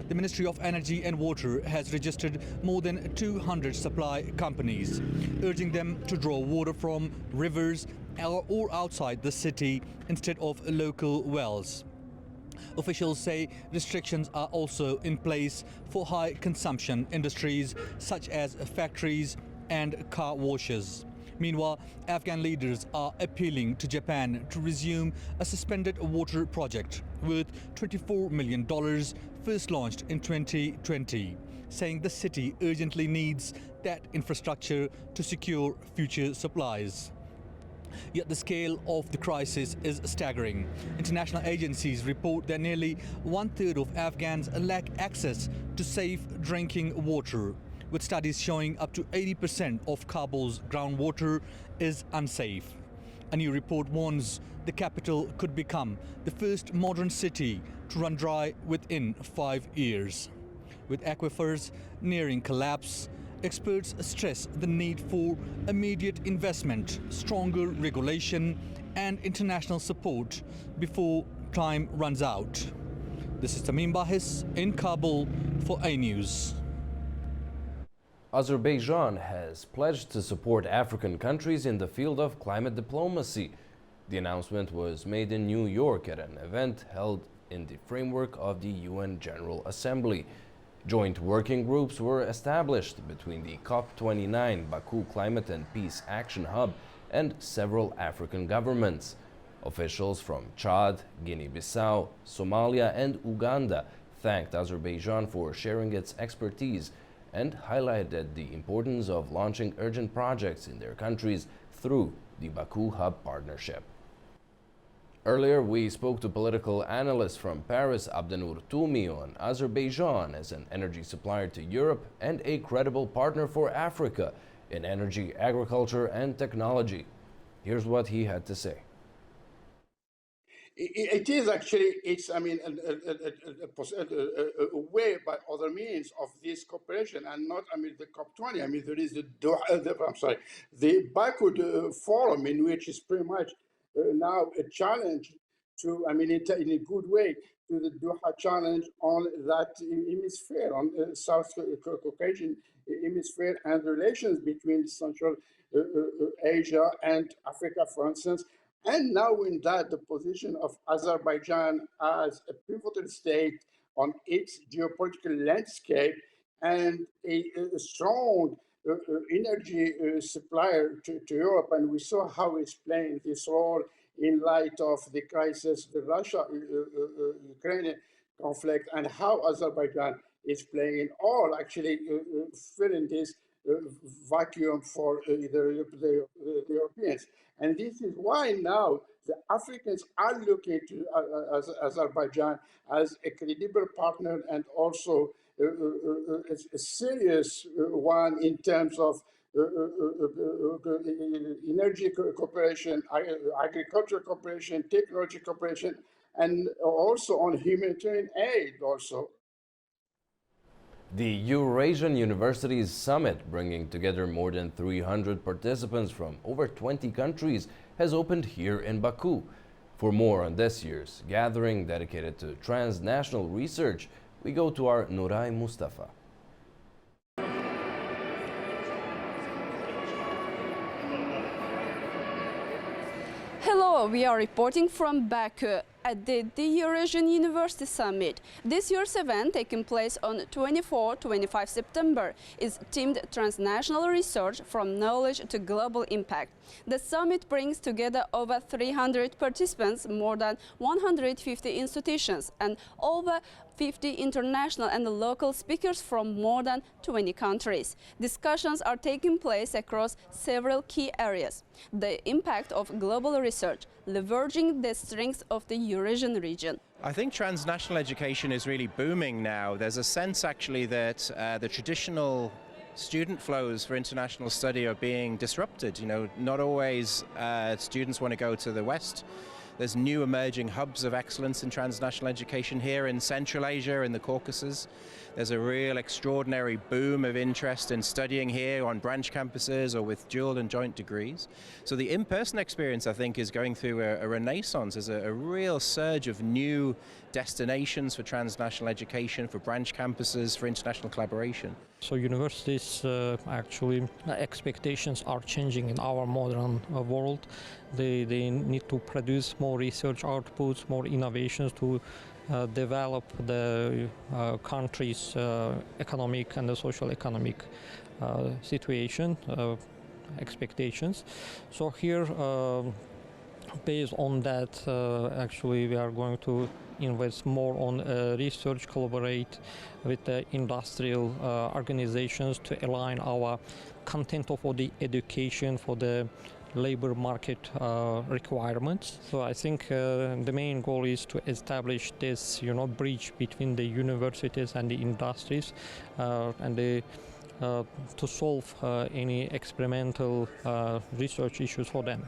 The Ministry of Energy and Water has registered more than 200 supply companies, urging them to draw water from rivers or outside the city instead of local wells. Officials say restrictions are also in place for high consumption industries such as factories and car washes. Meanwhile, Afghan leaders are appealing to Japan to resume a suspended water project worth $24 million first launched in 2020, saying the city urgently needs that infrastructure to secure future supplies. Yet the scale of the crisis is staggering. International agencies report that nearly 1/3 of Afghans lack access to safe drinking water, with studies showing up to 80% of Kabul's groundwater is unsafe. A new report warns the capital could become the first modern city to run dry within 5 years. With aquifers nearing collapse, experts stress the need for immediate investment, stronger regulation, and international support before time runs out. This is Tamim Bahis in Kabul for A News. Azerbaijan has pledged to support African countries in the field of climate diplomacy. The announcement was made in New York at an event held in the framework of the UN General Assembly. Joint working groups were established between the COP29 Baku Climate and Peace Action Hub and several African governments. Officials from Chad, Guinea-Bissau, Somalia and Uganda thanked Azerbaijan for sharing its expertise and highlighted the importance of launching urgent projects in their countries through the Baku Hub partnership. Earlier, we spoke to political analyst from Paris, Abdenour Toumi, on Azerbaijan as an energy supplier to Europe and a credible partner for Africa in energy, agriculture and technology. Here's what he had to say. It is actually, a way by other means of this cooperation, and not, the COP20. There is the Baku forum, in which is pretty much now a challenge to, in a good way, to the Doha challenge on that hemisphere, on the South Caucasian hemisphere, and the relations between Central Asia and Africa, for instance. And now in that, the position of Azerbaijan as a pivotal state on its geopolitical landscape and a strong energy supplier to Europe. And we saw how it's playing this role in light of the crisis, the Russia-Ukraine conflict, and how Azerbaijan is playing all actually filling this vacuum for the Europeans. And this is why now the Africans are looking to Azerbaijan as a credible partner and also a serious one in terms of energy cooperation, agricultural cooperation, technology cooperation, and also on humanitarian aid also. The Eurasian Universities Summit, bringing together more than 300 participants from over 20 countries, has opened here in Baku. For more on this year's gathering dedicated to transnational research, we go to our Nuray Mustafa. Hello, we are reporting from Baku at the Eurasian University Summit. This year's event, taking place on 24-25 September, is themed Transnational Research from Knowledge to Global Impact. The summit brings together over 300 participants, more than 150 institutions, and over 50 international and local speakers from more than 20 countries. Discussions are taking place across several key areas. The impact of global research, leveraging the strengths of the Eurasian region. I think transnational education is really booming now. There's a sense actually that the traditional student flows for international study are being disrupted. Not always students want to go to the West. There's new emerging hubs of excellence in transnational education here in Central Asia, in the Caucasus. There's a real extraordinary boom of interest in studying here on branch campuses or with dual and joint degrees. So the in-person experience, I think, is going through a renaissance. There's a real surge of new destinations for transnational education, for branch campuses, for international collaboration. So universities, actually, expectations are changing in our modern world. They need to produce more research outputs, more innovations to develop the country's economic and the social economic situation, expectations. So here, based on that, actually we are going to invest more on research, collaborate with the industrial organizations to align our content of the education for the labor market requirements. So I think the main goal is to establish this, bridge between the universities and the industries, and to solve any experimental research issues for them.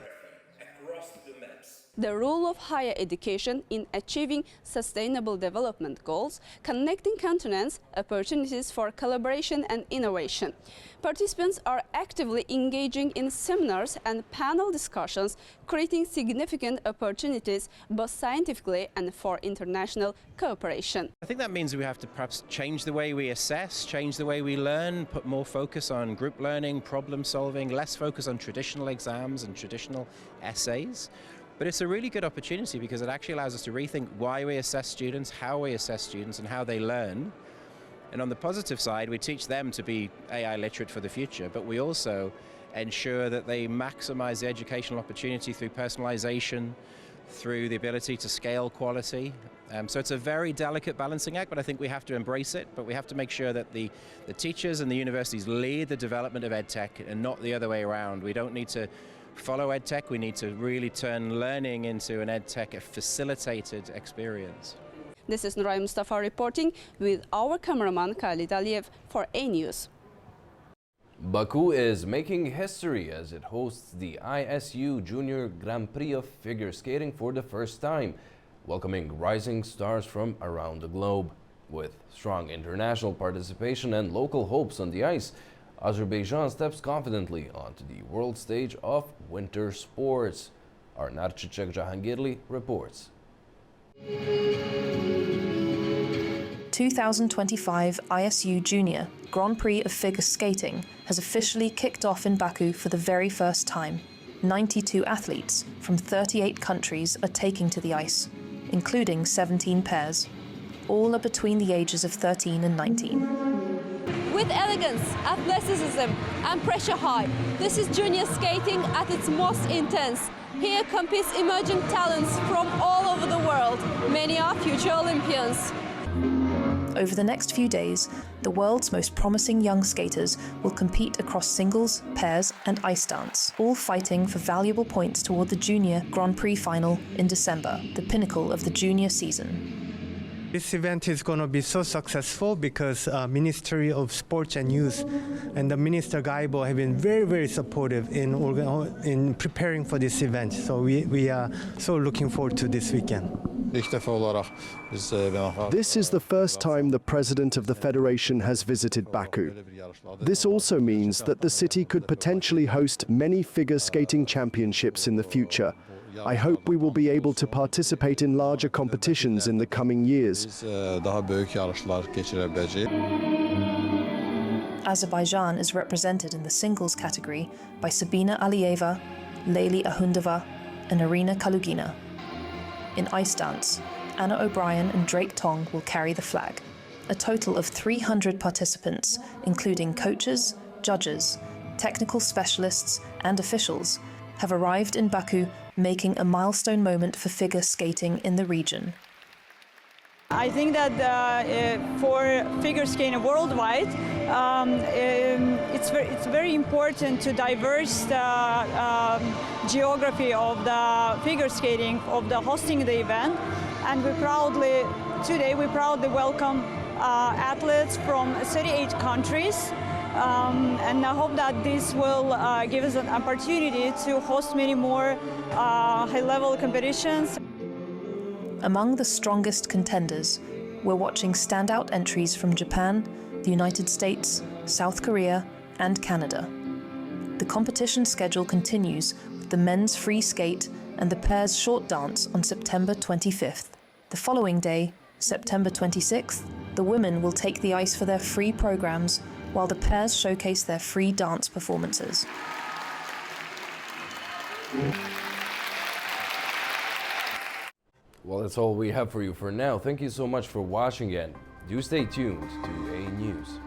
The role of higher education in achieving sustainable development goals, connecting continents, opportunities for collaboration and innovation. Participants are actively engaging in seminars and panel discussions, creating significant opportunities both scientifically and for international cooperation. I think that means we have to perhaps change the way we assess, change the way we learn, put more focus on group learning, problem solving, less focus on traditional exams and traditional essays. But it's a really good opportunity because it actually allows us to rethink why we assess students, how we assess students, and how they learn. And on the positive side, we teach them to be AI literate for the future, but we also ensure that they maximize the educational opportunity through personalization, through the ability to scale quality. So it's a very delicate balancing act, but I think we have to embrace it. But we have to make sure that the teachers and the universities lead the development of EdTech and not the other way around. We don't need to follow EdTech, we need to really turn learning into an EdTech facilitated experience. This is Nuray Mustafa reporting with our cameraman Khalid Aliyev for A News. Baku is making history as it hosts the ISU Junior Grand Prix of Figure Skating for the first time, welcoming rising stars from around the globe. With strong international participation and local hopes on the ice, Azerbaijan steps confidently onto the world stage of winter sports. Our Narchicek Jahangirli reports. 2025 ISU Junior Grand Prix of Figure Skating has officially kicked off in Baku for the very first time. 92 athletes from 38 countries are taking to the ice, including 17 pairs. All are between the ages of 13 and 19. With elegance, athleticism and pressure high, this is junior skating at its most intense. Here competes emerging talents from all over the world. Many are future Olympians. Over the next few days, the world's most promising young skaters will compete across singles, pairs and ice dance, all fighting for valuable points toward the Junior Grand Prix final in December, the pinnacle of the junior season. This event is going to be so successful because Ministry of Sports and Youth and the Minister Gaibo have been very, very supportive in preparing for this event. So we are so looking forward to this weekend. This is the first time the president of the federation has visited Baku. This also means that the city could potentially host many figure skating championships in the future. I hope we will be able to participate in larger competitions in the coming years. Azerbaijan is represented in the singles category by Sabina Aliyeva, Layli Ahundova, and Irina Kalugina. In ice dance, Anna O'Brien and Drake Tong will carry the flag. A total of 300 participants, including coaches, judges, technical specialists, and officials, have arrived in Baku, making a milestone moment for figure skating in the region. I think that for figure skating worldwide, it's very important to diverse the geography of the figure skating, of the hosting the event, and today we proudly welcome athletes from 38 countries and I hope that this will give us an opportunity to host many more high-level competitions. Among the strongest contenders, we're watching standout entries from Japan, the United States, South Korea, and Canada. The competition schedule continues with the men's free skate and the pairs short dance on September 25th. The following day, September 26th, the women will take the ice for their free programs while the pairs showcase their free dance performances. Well, that's all we have for you for now. Thank you so much for watching, and do stay tuned to A News.